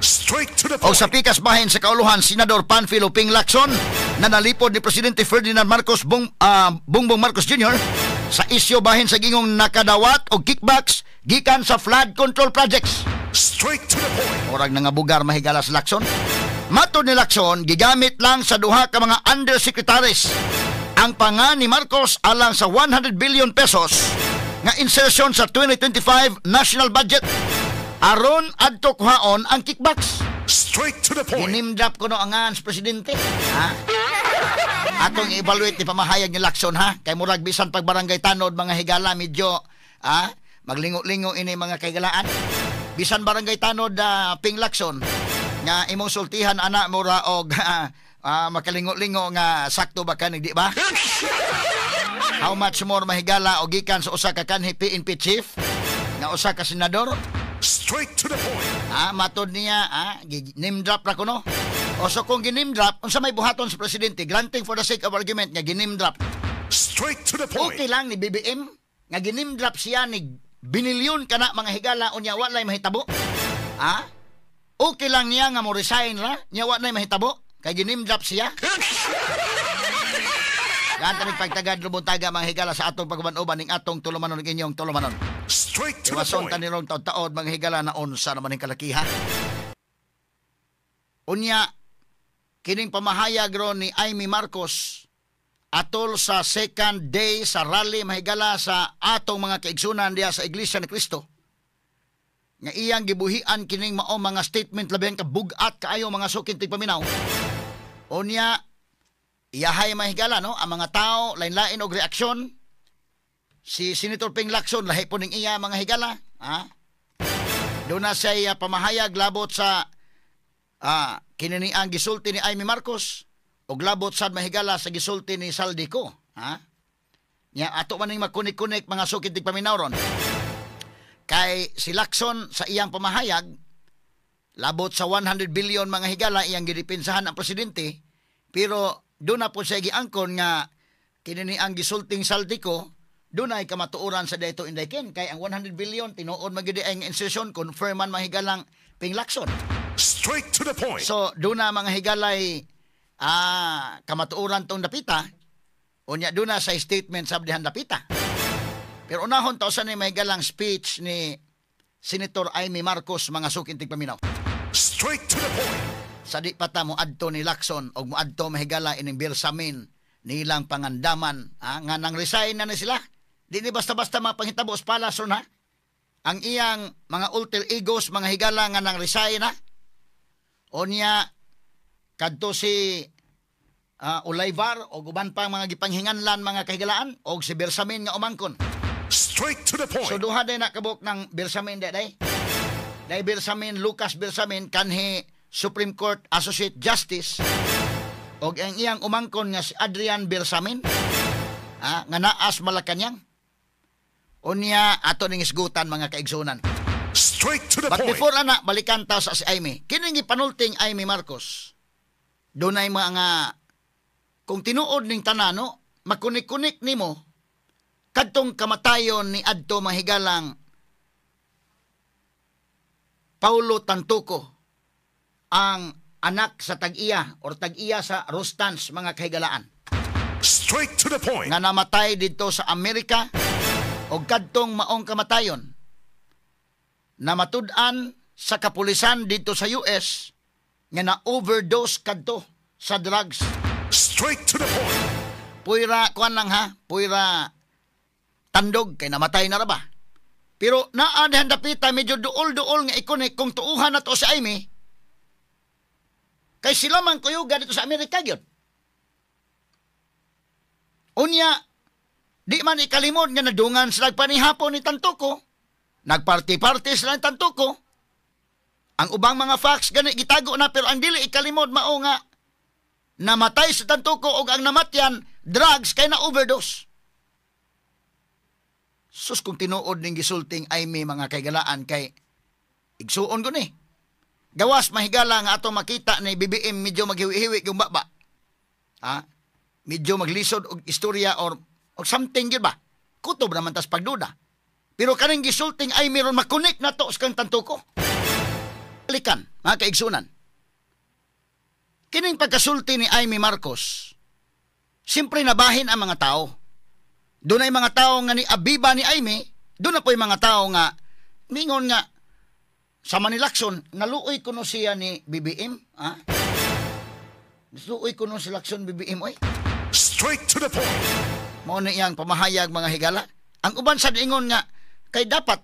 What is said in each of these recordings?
Straight to the O point. sa pikas bahin sa kauluhan, Senador Panfilo Ping Lacson na nalipod ni Presidente Ferdinand Marcos Bongbong Marcos Jr. sa isyo bahin sa gingong nakadawat o kickbacks gikan sa flood control projects. Straight to the point. Orag nga bugar mahigala sa Lacson. Matod ni Lacson, gigamit lang sa duha ka mga undersecretaries ang panga ni Marcos alang sa 100 billion pesos nga insertion sa 2025 national budget aron adto kuhaon ang kickbacks. Straight to the point. Ginimdrap ko no angan sa presidente. Ha? Atong evaluate ni pamahayag ni Lacson ha. Kay murag bisan pag barangay tanod mga higala medyo maglingo-lingo ini mga kaigalaan. Bisan barangay tanod Ping Lacson nga imong sultihan ana mura og makalingo-lingo nga sakto ba kanig di ba? How much more mahigala og gikan sa usa ka kanhi PNP chief nga usa ka senador? Straight to the point. Matod niya, name drop ra ko no. O so kung ginim drop, unsa may buhaton sa presidente, granting for the sake of argument nga ginim drop. Straight to the point. Okay lang ni BBM nga ginim drop siya ni binilyon kana mga higala unya wa lay mahitabo. Okay lang niya nga mo resign ra, nya wa lay mahitabo kay ginim drop siya. Yan tamig pagtagad lubuntaga mga higala sa atong pagban-uban ning atong tulumanon ning inyong tulumanon. Straight to the Iwason point. tanirong taod-taod mga higala na unsa naman ning kalakiha. Unya kining pamahayag ron ni Amy Marcos atol sa second day sa rally mahigala sa atong mga kaigsunan diya sa Iglesia ni Cristo. Nga iyang gibuhian kining mao mga statement labihan ka bugat kaayo mga suking tigpaminaw. Unya iyahay mahigala no ang mga tao lain-lain og reaksyon. Si Senator Ping Lacson lahi po ning iya mga higala, doon na siya pamahayag labot sa kinini ang gisulti ni Amy Marcos o labot sad mahigala sa gisulti ni Saldico, nya ato man ning makunik-kunik mga sukid tigpaminaw ron. Kay si Lacson sa iyang pamahayag labot sa 100 billion mga higala iyang gidipinsahan ang presidente, pero doon na po siya giangkon nga kinini ang gisulting Saldico doon ay kamatuoran sa dayto indayken kay ang 100 billion tinuod magidi ay insertion confirman mahigalang Ping Lacson. Straight to the point. So doon na mga higalay kamatuoran tong dapita unya doon na sa statement sabdihan dapita. Pero unahon to sa ni mahigalang speech ni Senator Amy Marcos mga sukin tigpaminaw. Straight to the point. Sa di pata mo adto ni Lacson og mo adto mahigala ining birsamin nilang pangandaman nga nang resign na sila. Di ni basta-basta mapanghitabo sa palasron ha. Ang iyang mga alter egos, mga higala nga nang resign na. Onya, kadto si Ulayvar o guban pang mga gipanghinganlan mga kahigalaan o si Bersamin nga umangkon. Straight to the point. So duha day nakabuk ng Bersamin day. Day Bersamin, Lucas Bersamin, kanhi Supreme Court Associate Justice. O ang iyang umangkon nga si Adrian Bersamin, nga naas Malacañang. Unya ato ning isgutan mga kaigsunan. Straight to the But point. before balikan ta sa si Amy. Kining ipanulting Amy Marcos. Dunay mga kung tinuod ning tanano, makunik-kunik nimo kadtong kamatayon ni adto mahigalang Paulo Tantuco, ang anak sa tag-iya or tag-iya sa Rostans mga kahigalaan. Straight to the point. Nga namatay dito sa Amerika o kadtong maong kamatayon na matud-an sa kapulisan dito sa US nga na-overdose kadto sa drugs. Straight to the point. Puira, kuan lang ha, puira tandog kay namatay na ra ba. Pero naadahan dapita medyo duol-duol nga ikonik kung tuuhan na to si Amy. Kay sila man kuyuga dito sa Amerika gyud. Unya, di man ikalimod nga nadungan sila panihapon ni Tantuco. Nagparty-party sila ni Tantuco. Ang ubang mga facts gani gitago na pero ang dili ikalimod mao nga namatay sa Tantuco og ang namatyan drugs kay na overdose. Sus kung tinuod ning gisulting Amy mga kaigalaan kay igsuon ko ni. Gawas mahigala nga ato makita ni BBM medyo maghiwi-hiwi yung baba. Medyo maglisod og istorya or something yun ba? Kutob naman tas pagduda. Pero kaning gisulting Amy ron makunik na to sa kang Tantuco. Likan, mga kaigsunan. Kining pagkasulti ni Amy Marcos, siyempre nabahin ang mga tao. Doon ay mga tao nga ni Abiba ni Amy, doon na po yung mga tao nga, mingon nga, sa Manilakson, naluoy ko no siya ni BBM, ha? Naluoy ko no si Lakson BBM, oy. Straight to the point. Mao na iyang pamahayag mga higala. Ang uban sa ingon nga, kay dapat,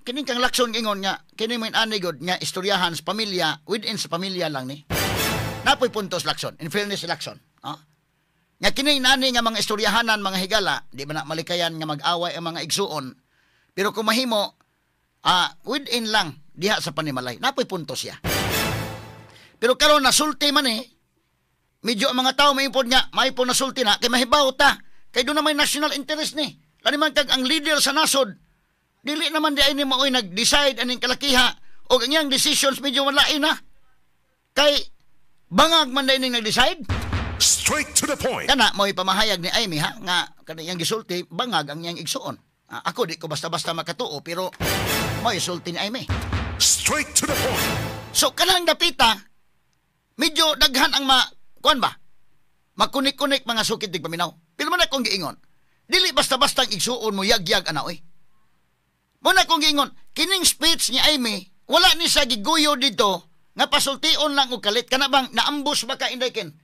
kining kang Lakson ingon nga, kining may anigod nga istoryahan sa pamilya, within sa pamilya lang ni. Napoy puntos Lakson, in fairness si Lakson, ha? Nga kining nani nga mga istoryahanan mga higala, di ba na malikayan nga mag-away ang mga igsuon. Pero kung mahimo, within lang diha sa panimalay. Napoy puntos siya. Pero karon nasulti man medyo ang mga tao may ipon nga, may ipon nasulti na, kay mahibaw ta. Kay doon na may national interest ni. Lani man kag ang leader sa nasod, dili naman di ay ni maoy nag-decide aning kalakiha o ganyang decisions medyo malain na. Kay bangag man na ining nag-decide. Straight to the point. Kana mo'y pamahayag ni Amy ha, nga kaniyang gisulti, bangag ang iyang igsuon. Ako di ko basta-basta makatuo, pero mo'y sulti ni Amy. Straight to the point. So kanang dapita, medyo daghan ang kuan ba? Makunik-kunik mga sukit dig paminaw. Pero man akong giingon, dili basta-basta ang igsuon mo yag-yag ana oy. Mo na akong giingon, kining speech ni Amy, wala ni sa giguyo dito nga pasultion lang og kalit kana bang naambus ba ka inday ken?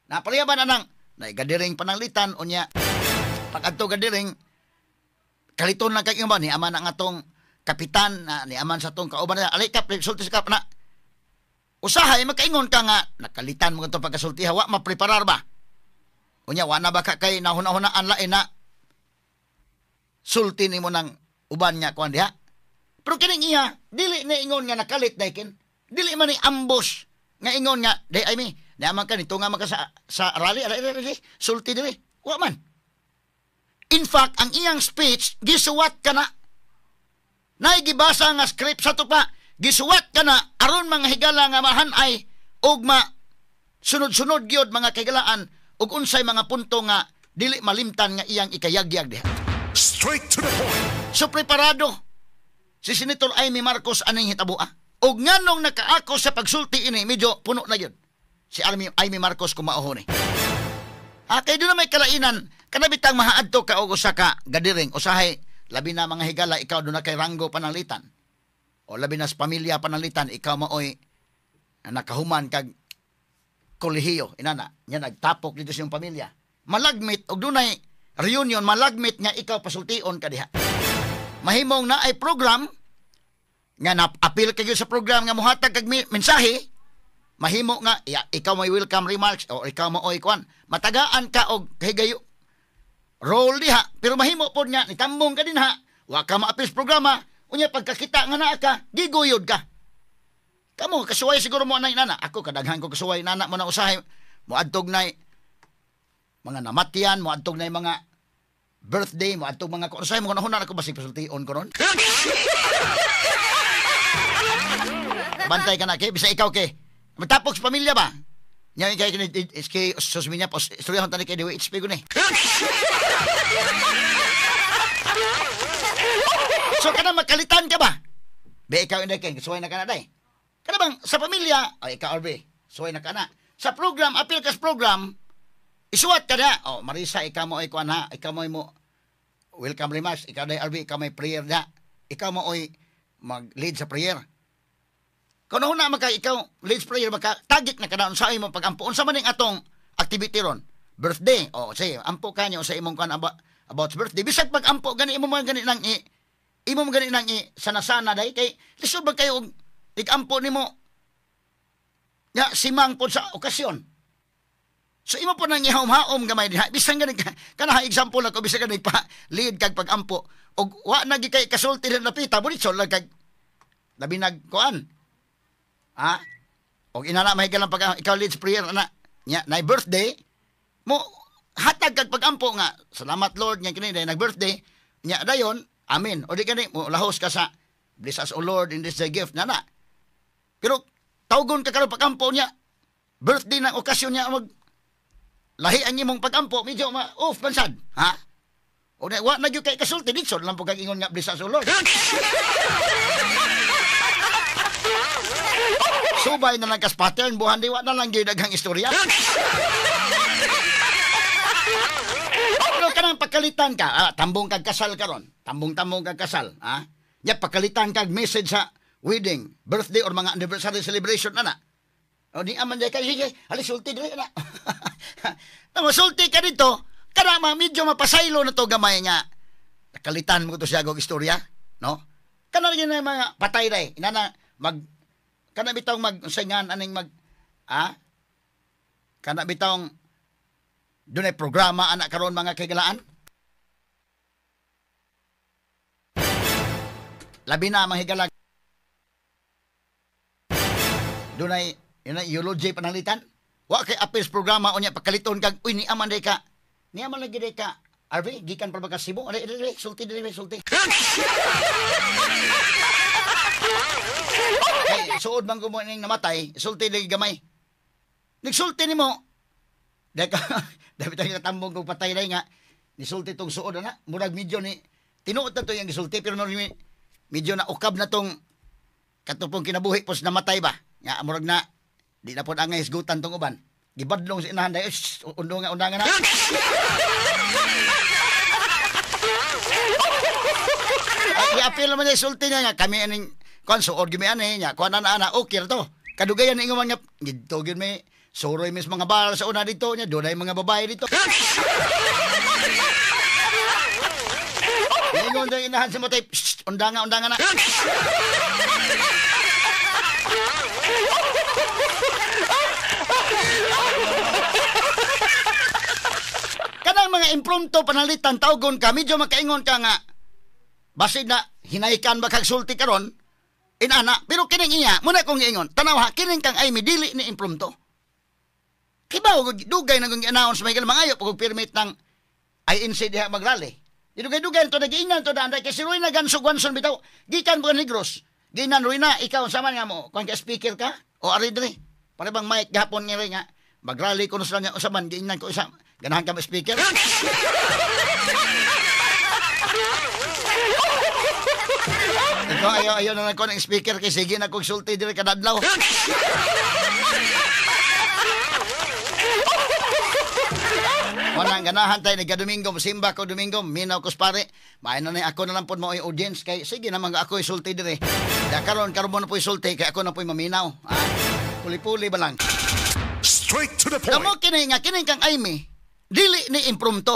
Napaliya ba na nang naigadiring pananglitan o niya pag-adto gadiring kaliton lang kay ba ni aman ang atong kapitan ni aman sa tong kauban na alay kap sulti sa kap na usahay makaingon ka nga nakalitan mo itong pagkasulti wa mapreparar ba o niya wa na ba ka kay nahuna-hunaan lain na sulti ni mo ng uban niya kuan diha pero kining iya dili na ingon nga nakalit daykin dili man ni ambush nga ingon nga day I mean naman ka nito nga maka sa rally, sulti dili. Wa man. In fact, ang iyang speech, gisuwat ka na. Naigibasa nga script sa tupa, gisuwat ka na, aron mga higala nga mahan ay, og sunod-sunod gyud mga kagalaan, og unsay mga punto nga, dili malimtan nga iyang ikayagyag diha. Straight to the point. So, preparado. Si Senator Amy Marcos aning hitabua. Og nganong nakaako sa pagsulti ini, medyo puno na yun. Si Amy Marcos kumaohon kay doon na may kalainan, kanabitang mahaadto ka o usa ka gadiring, usahay, labi na mga higala, ikaw doon na kay ranggo pananglitan. O labi na sa pamilya pananglitan, ikaw maoy nakahuman kag kolehiyo, inana, niya nagtapok dito sa iyong pamilya. Malagmit, o doon ay reunion, malagmit nga ikaw pasultion ka diha. Mahimong na ay program, nga na-appeal kayo sa program nga muhatag kag mensahe, mahimo nga ikaw may welcome remarks o ikaw mo oy kwan matagaan ka og higayo roll diha pero mahimo pod nga nitambong ka dinha wa ka ma-appeal programa unya pagkakita nga naa ka giguyod ka kamo kasuway siguro mo anay nana ako kadaghan ko kasuway nana mo na usahay mo adtog nay mga namatyan mo adtog nay mga birthday mo adtog mga usahay mo kunahon ako basig pasultion ko ron bantay ka na kay bisa ikaw kay matapok sa pamilya ba? Nya kay kay susminya pos istorya tani kay DWHP ko ni. So kana makalitan ka ba? Be ikaw inday kay suway na kana day. Kana bang sa pamilya ay ikaw RB, suway na kana. Sa program, appeal kas program, isuwat ka na. Oh, Marisa ikaw mo ay kuan ha, ikaw mo welcome remarks, ikaw day RB, ikaw may prayer na. Ikaw mo ay mag-lead sa prayer. Kung na maka ikaw, lead prayer, maka tagik na kanaon sa imong pag-ampo. Unsa man ning atong activity ron? Birthday. O, say, ampo ka niyo sa imong kan about birthday. Bisag pag-ampo, gani imo man gani nang imo man gani nang sana-sana day. Kay, lisod ba kayo, tig-ampo ni mo, ya, simang po sa okasyon. So, imo po nang ihom-haom gamay diha. Bisag gani, kanaha example ako, bisag gani pa, lead kag pag-ampo. O, wa nagi kay kasulti na napita, bunitsol lang kag, labi nagkuan. Ha? O inana mahigal lang pag ikaw leads prayer na na birthday mo hatag kag pagampo nga salamat Lord nga kini nag-birthday nya dayon amen o di kani mo lahos ka sa bless us O Lord in this day gift nana pero tawgon ka karon pagampo nya birthday na okasyon nya mag lahi ang imong pagampo medyo off bansad ha o wa na gyud kay kasulti dito lang pag ingon nga bless us O Lord Subay na lang kas pattern, buhan diwa na lang gidaghang istorya. Pero kanang pakalitan ka, tambong kag kasal karon. Tambong-tambong kag kasal, ha? Ya pakalitan kag message sa wedding, birthday or mga anniversary celebration ana. O di aman day ka, sige, sulti dili na. Tama sulti ka dito, kada medyo mapasaylo na to gamay nga. Pakalitan mo to siya og istorya, no? Kana rin na mga patay day, inana kana bitawng magsayngan aning kana bitawng dunay programa anak karon mga kagalaan. Labi na mga higala. Dunay eulogy panalitan. Wa kay appeals programa unya pagkaliton kag uy ni aman day ka. Ni aman lagi day ka. Arby gikan pa ba ka Cebu? Dili sulti. Hey, suod man ko mo ning namatay, sulti lagi gamay. Nagsulti nimo. Dapat tayo tambong kong patay na nga. Nisulti itong suod na. Murag medyo ni tinuot na ito yung nisulti. Pero medyo na ukab na itong katupong kinabuhi. Pos namatay ba? Nga, murag na. Di na po angay isgutan itong uban. Gibadlong si inahan dahil. Undangan na. I-appeal naman niya isulti niya nga. Kami aning suod gimian niya. Kuha na okay to. Kadugayan na inguman nga. Gitogin may soroy mis mga baral sa una dito niya, doon ay mga babae dito. Ingon daw inahan si Matay, undangan na. Kanang mga impromptu panalitan, tawgon ka, medyo makaingon ka nga, basid na hinaikan ba kag sulti karon, inana, pero kining iya, muna kong ingon, tanaw ha, kining kang ay midili ni impromptu. Kibaw, dugay na kong i-announce may mangayo pag permit ng INC diha magrally. Dugay-dugay ito, nag-iinan ito na, kasi Roy na gansog-ganson bitaw, gikan po Negros, ginan Roy na, ikaw sama nga mo, kung ka-speaker ka, o aridre, para bang mic gahapon nga rin nga, magrally ko na sila niya usaban, giinan ko isa, ganahan ka ma-speaker. Ikaw, ayaw na ko ng speaker, kasi sige na kong sulti dire kadadlaw. Manang ganahan tayo nagka-Domingo, simba ko Domingo, minaw ko pare. Maay na ako na lang po mo yung audience kay sige naman ako isulti dire. Da karon mo na po isulti kay ako na po maminaw. Puli-puli ba lang. Straight to the point. Kamo kini kang Aimee, dili ni impromptu.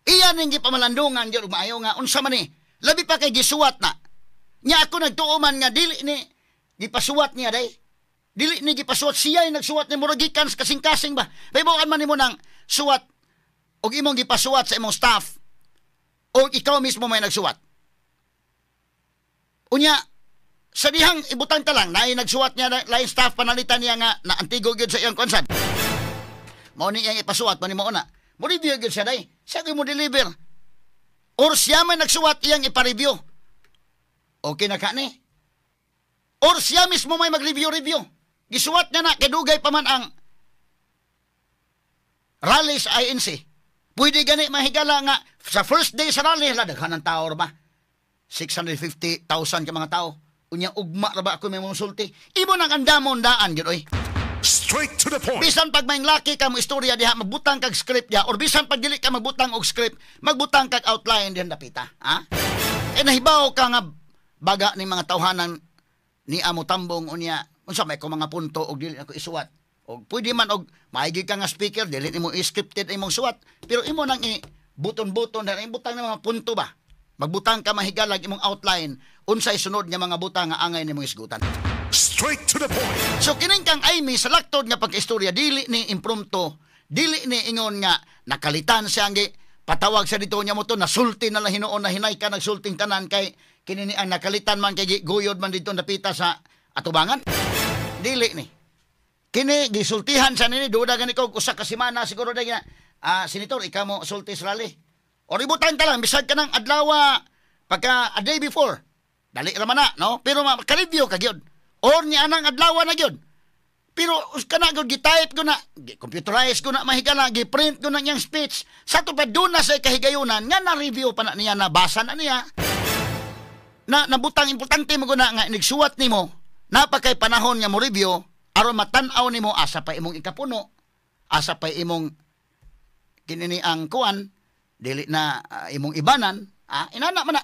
Iya ning gipamalandungan gyud maayo nga unsa man ni. Labi pa kay gisuwat na. Nya ako nagtuoman nga dili ni gipasuwat niya day. Dili ni gipasuwat siya ay nagsuwat ni muragikan kasing-kasing ba. Paybuan man nimo nang suwat og imong gipasuwat sa imong staff o ikaw mismo may nagsuwat. Unya, sa dihang ibutang ta lang, na nagsuwat niya lain staff panalitan niya nga na antigo gyud sa iyang konsan. Mao ni iyang ipasuwat man nimo una. Mo review gyud siya day. Siya gyud mo deliver. Or siya may nagsuwat iyang ipa-review. Okay na ka ni. Or siya mismo may mag-review. Gisuwat niya na kadugay pa man ang rally sa INC. Pwede gani mahigala nga sa first day sa rally daghan ng tao ba? 650,000 ka mga tao. Unya ugma ra ba ako may musulti? Imo nang andamon daan gyud oy. Straight to the point. Bisan pag may laki ka mo istorya diha magbutang kag script ya or bisan pag dili ka magbutang og script, magbutang kag outline diha dapita, ha? Nahibaw ka nga baga ni mga tawhanan ni amo tambong unya unsa may ko mga punto og dili ako isuwat. O pwede man og maigi ka nga speaker, dili nimo scripted imong suwat, pero imo nang buton-buton na ibutang na mga punto ba. Magbutang ka mahigalag imong outline, unsay sunod nga mga butang nga angay nimong isgutan. Straight to the point. So kining kang Aimee sa laktod nga pagkaistorya dili ni impromptu, dili ni ingon nga nakalitan siya nga patawag sa dito niya mo to nasulti na lang hinuon na hinay ka nagsulting tanan kay kini ni ang nakalitan man kay guyod man dito napita sa atubangan. Dili ni. Kini gisultihan sa nini duda gani ko usa ka semana siguro day nga senator ikaw mo sulti sa rally. O ributan ka lang bisag ka ng adlaw pagka a day before. Dali ra man na no pero makalibyo ka gyud. Or ni anang adlaw na gyud. Pero kana gyud gi-type ko na, computerize ko na mahigala, gi-print ko na niyang speech. Sa to pa doon na sa kahigayunan nga na review pa na niya nabasa na niya. Na nabutang importante mo na nga nigsuwat nimo napakay panahon nga mo review aron matan-aw nimo asa pa imong ikapuno, asa pa imong kinini ang kuan dili na imong ibanan, inana man na.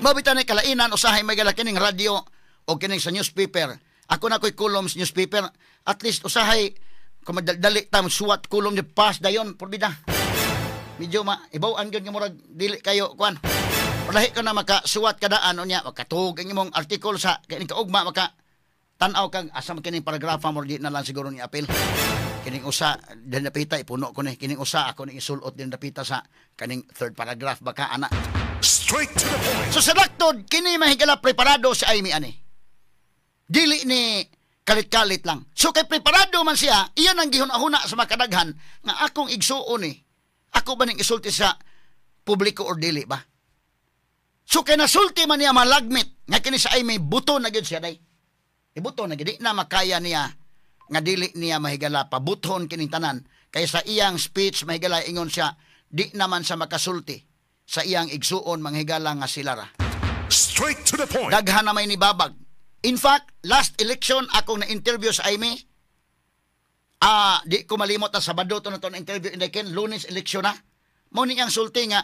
Mabitan ay kalainan usahay may gala kining radyo o kining sa newspaper. Ako na ko'y columns newspaper, at least usahay kung madali tam suwat column ni pass dayon porbida. Medyo ibaw-an gyud nga murag dili kayo kuan. Lahi ka na makasuwat kada ano niya, makatug ang imong article sa kining kaugma maka tan-aw kag asa kining paragrafa mo di na lang siguro ni apil. Kining usa din napita ipuno ko ni, kining usa ako ni isulot din napita sa kaning third paragraph baka ana. Straight to the point. So sa laktod, kini mahigala preparado si Amy ani. Dili ni kalit-kalit lang. So kay preparado man siya, iyan ang gihuna-huna sa makadaghan nga akong igsuon ni. Ako ba ning isulti sa publiko or dili ba? So kay nasulti man niya malagmit nga kini sa Amy buto na gyud siya day. Ibuto na gyud di na makaya niya nga dili niya mahigala pabuton kining tanan kay sa iyang speech mahigala ingon siya di naman sa makasulti sa iyang igsuon manghigala nga silara. Straight to the point. Daghan na may nibabag. In fact, last election akong na-interview sa Amy. Di ko malimot na Sabado to na interview indikin, Lunes eleksyon na. Mo ni ang sulti nga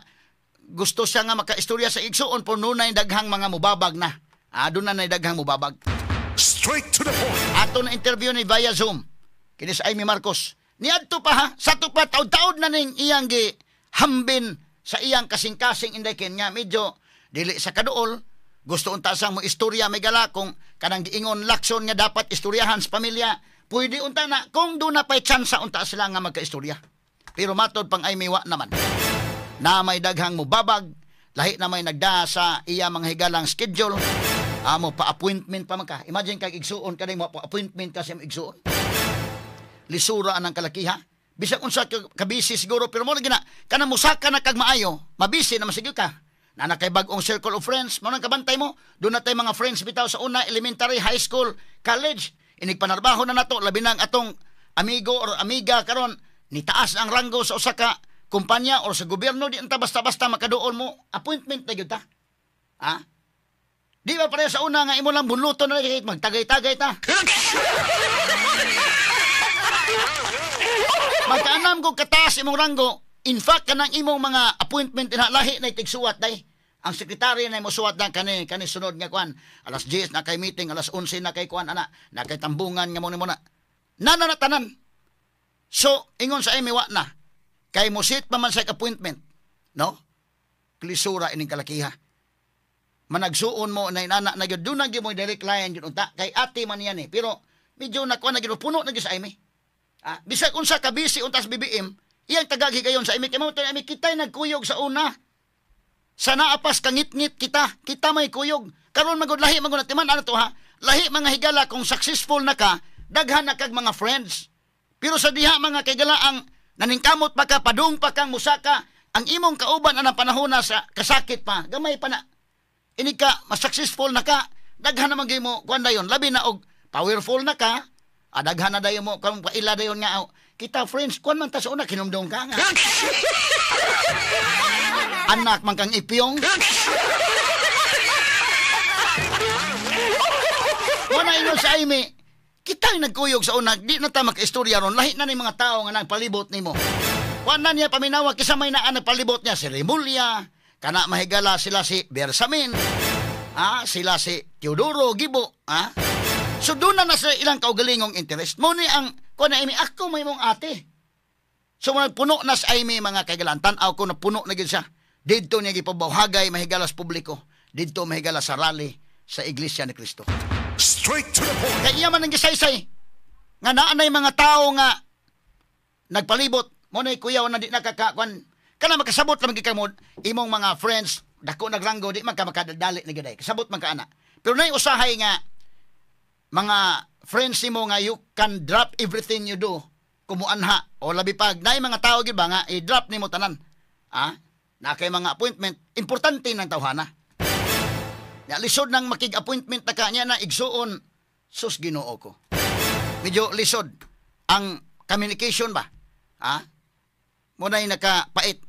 gusto siya nga makaistorya sa igsuon por nunay daghang mga mubabag na. Doon na daghang mubabag. Straight to the point. Ato na interview ni via Zoom. Kini sa Amy Marcos. Niadto pa ha, sa to pa taud-taud na ning iyang gi hambin sa iyang kasing-kasing indikin nga medyo dili sa kaduol. Gusto unta sang mo istorya may gala kung kanang giingon lakson nga dapat istoryahan sa pamilya. Pwede unta na kung doon na pa'y tsansa unta sila nga magkaistorya. Pero matod pang ay miwa naman. Na may daghang mo babag, lahi na may nagda sa iya mga higalang schedule. Mo pa-appointment pa man ka. Imagine kag igsuon ka mo pa-appointment ka sa igsuon. Lisura anang kalakiha. Bisag unsa ka busy siguro pero mo gina kanang musaka na kag maayo, mabisi na masigyo ka. Na kay bag-ong circle of friends, mo nang kabantay mo. Doon na tayo mga friends bitaw sa una, elementary, high school, college. Inigpanarbaho na nato, labi ng atong amigo or amiga karon ni taas ang ranggo sa usa ka kumpanya or sa gobyerno, di anta basta-basta makaduol mo, appointment na gyud ta. Di ba pareho sa una nga imo lang bunluto na magtagay-tagay ta. Magkaanam ko kataas imong ranggo. In fact, kanang imong mga appointment na lahi na itigsuwat day. Ang sekretary na mo suwat na kani sunod nga kwan. Alas 10 na kay meeting, alas 11 na kay kwan ana, na kay tambungan nga mo na. Nana na tanan. So, ingon sa imi wa na. Kay mo sit pa man sa appointment, no? Klisura ining kalakiha. Managsuon mo na inana na gyud dunag mo direct line gyud unta kay ate man yan eh. Pero medyo na kwan na gyud puno na gyud sa imi. Bisag unsa ka busy untas BBM, iyang tagagi kayon sa imi kay mo imi kitay nagkuyog sa una. Sana apas kangit-ngit kita may kuyog. Karon magud lahi magud natiman ano to ha. Lahi mga higala kung successful na ka, daghan na kag mga friends. Pero sa diha mga kigala ang naningkamot pa ka padung pa kang musaka, ang imong kauban anang panahon na sa kasakit pa, gamay pa na. Ini ka mas successful na ka, daghan na magay mo kuan dayon, labi na og powerful na ka. Daghan na dayon mo kung paila dayon nga kita friends kuan man ta sa una kinumdong ka nga. Anak man kang ipyong. Wala inyo sa Amy. Kita'y nagkuyog sa una. Di na ta makaistorya ron. Lahit na ni mga tao nga nagpalibot ni mo. Wala niya paminawa. Kisa may naan nagpalibot niya. Si Remulia. Kana mahigala sila si Bersamin. Sila si Teodoro Gibo. So doon na sa ilang kaugalingong interest. Muna ang kuha na Amy. Ako may mong ate. So puno na sa Amy mga kaigalan. Tanaw ko na puno na gid siya. Dito niya gipabawhagay mahigala sa publiko. Dito mahigala sa rally sa Iglesia ni Cristo. Straight to the point. Kaya iya man ang gisaysay. Nga naanay mga tao nga nagpalibot. Mo na kuya na di nakakakuan. Kana makasabot lang gikamod imong mga friends dako nagranggo di man ka makadali ni gaday. Kasabot man ka ana. Pero nay usahay nga mga friends nimo nga you can drop everything you do kumuanha o labi pag nay mga tao gid ba nga i-drop nimo tanan. Na kay mga appointment, importante ng tawhana. Lisod nang makig-appointment na kanya na igsuon, sus Ginoo ko. Medyo lisod ang communication ba? Muna'y nakapait.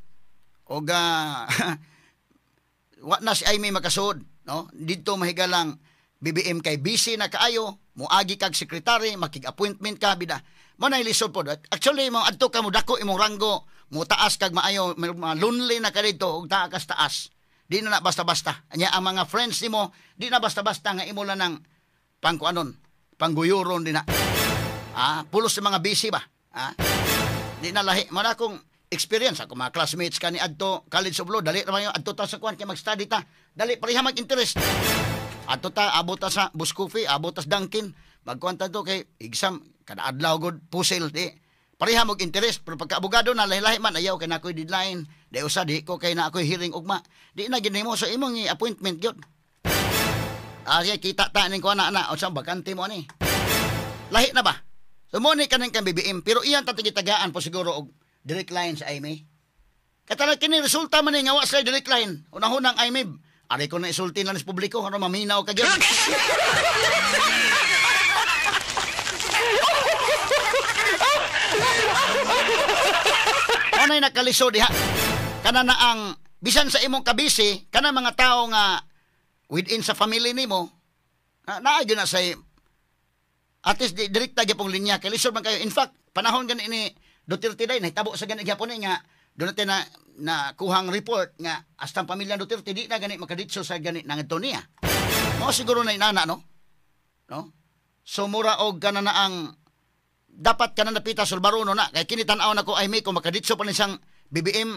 Wa na si Amy makasud, no? Dito mahigalang BBM kay busy na kaayo, muagi kag sekretary, makig-appointment ka bida. Mo na lisod po. Actually mo adto ka mo dako imong ranggo, mo taas kag maayo, lonely na ka dito ug taas taas. Di na basta-basta. Anya ang mga friends nimo, di na basta-basta nga imo lang ng pangkuanon, pangguyuron din na. Pulos sa mga busy ba? Di na lahi. Mo na akong experience ako mga classmates kani adto College of Law, dali naman yung adto ta sa kuan kay mag-study ta. Dali pareha mag-interest. Adto ta abot ta sa Buscoffee, abot ta sa Dunkin, magkuan ta to kay exam kada adlaw gud pusil di. Pareha mag interest pero pagka abogado na lahi-lahi man ayaw kay na ako'y deadline. Di usa di ko kay na ako'y hearing ugma. Di na gid nimo sa imong appointment gyud. Kita ta ning kuan na unsa bakante mo ani. Lahi na ba? So mo ni kanang kan BBM pero iyan ta tigitagaan po siguro og direct line sa IME. Katala kini resulta man ni nga wa sa direct line. Unahunang IME. Ari ko na isulti na sa publiko ano maminaw ka gyud. Ano yung nakalisod diha? Kana na ang bisan sa imong kabisi, kana mga tao nga within sa family nimo, naagyo na say at least direkta gyapong linya kay lisod man kayo. In fact, panahon gani ni Duterte day nahitabo sa gani gyapon nga doon natin na kuhang report nga hasta ang pamilya Duterte di na gani makaditso sa gani nang ito niya. Mo siguro na inana no? So mura og kana na ang dapat ka na napita sulbaruno na kay kini tan-aw na ko ay may ko makaditso pa ni siyang BBM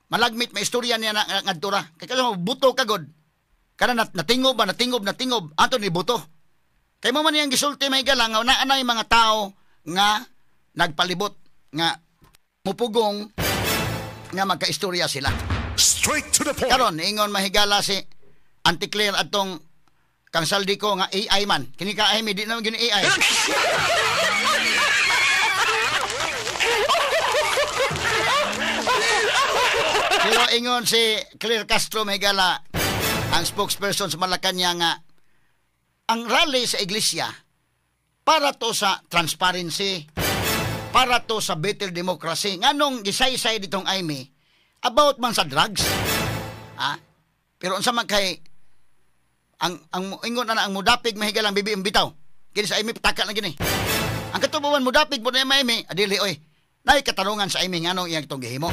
malagmit may istorya niya na ngadtura kay kasi buto kagod kana natingob ato ni buto kay mo man niyang gisulti may galang nga naanay mga tao nga nagpalibot nga mupugong nga magkaistorya sila. Straight to the point. Karon ingon mahigala si Auntie Claire atong kang saldi ko nga AI man. Kini ka ay di naman gini AI. Pero ingon si Claire Castro mahigala ang spokesperson sa Malacanang nga ang rally sa iglesia para to sa transparency, para to sa better democracy. Nganong gisaysay ditong IME about man sa drugs. Pero unsa man kay ang ingon na ang mudapig mahigalang BBM bitaw. Kini sa IME pataka lang gini. Ang katubuan mudapig mo na IME adili oy. Nay katarungan sa IME nganong iyang itong gihimo.